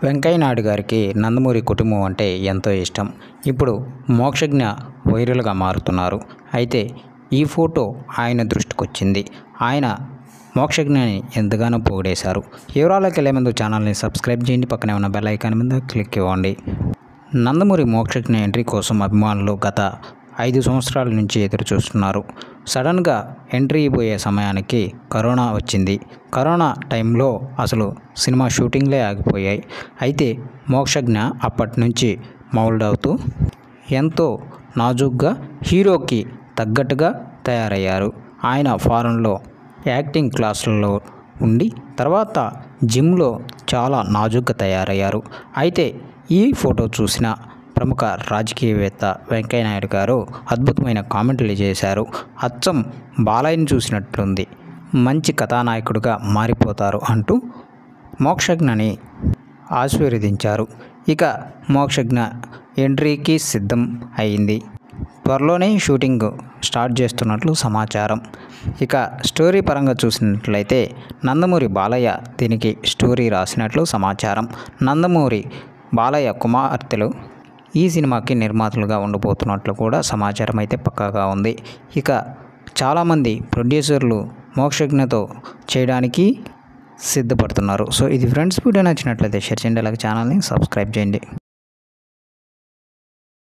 వెంకయ్య నాయుడు గారికి నందమూరి కుటుంబం అంటే ఎంతో ఇష్టం. ఇప్పుడు మోక్షజ్ఞ వైరల్గా మారుతున్నారు. అయితే ఈ ఫోటో ఆయన దృష్టికొచ్చింది. ఆయన మోక్షజ్ఞని ఎంతగానో పొగిడేశారు. వివరాలకు వెళ్ళే ముందు ఛానల్ని సబ్స్క్రైబ్ చేయండి, పక్కనే ఉన్న బెల్ ఐకాన్ మీద క్లిక్ ఇవ్వండి. నందమూరి మోక్షజ్ఞ ఎంట్రీ కోసం అభిమానులు గత 5 సంవత్సరాల నుంచి ఎదురు చూస్తున్నారు. సడన్గా ఎంట్రీ ఇవ్వబోయే సమయానికి కరోనా వచ్చింది. కరోనా టైంలో అసలు సినిమా షూటింగ్లే ఆగిపోయాయి. అయితే మోక్షజ్ఞ అప్పటి నుంచి మౌల్డ్ అవుతూ ఎంతో నాజూగ్గా హీరోకి తగ్గట్టుగా తయారయ్యారు. ఆయన ఫారెన్లో యాక్టింగ్ క్లాసులలో ఉండి తర్వాత జిమ్లో చాలా నాజూగ్గా తయారయ్యారు. అయితే ఈ ఫోటో చూసిన ప్రముఖ రాజకీయవేత్త వెంకయ్య నాయుడు గారు అద్భుతమైన కామెంట్లు చేశారు. అచ్చం బాలయ్యని చూసినట్లుంది, మంచి కథానాయకుడిగా మారిపోతారు అంటూ మోక్షజ్ఞని ఆశీర్వదించారు. ఇక మోక్షజ్ఞ ఎంట్రీకి సిద్ధం అయింది. త్వరలోనే షూటింగ్ స్టార్ట్ చేస్తున్నట్లు సమాచారం. ఇక స్టోరీ పరంగా చూసినట్లయితే నందమూరి బాలయ్య దీనికి స్టోరీ రాసినట్లు సమాచారం. నందమూరి బాలయ్య కుమార్తెలు ఈ సినిమాకి నిర్మాతలుగా ఉండబోతున్నట్లు కూడా సమాచారం అయితే పక్కాగా ఉంది. ఇక చాలామంది ప్రొడ్యూసర్లు మోక్షజ్ఞతో చేయడానికి సిద్ధపడుతున్నారు. సో ఇది ఫ్రెండ్స్, వీడియో నచ్చినట్లయితే షేర్ చేయండి, అలాగే ఛానల్ని సబ్స్క్రైబ్ చేయండి.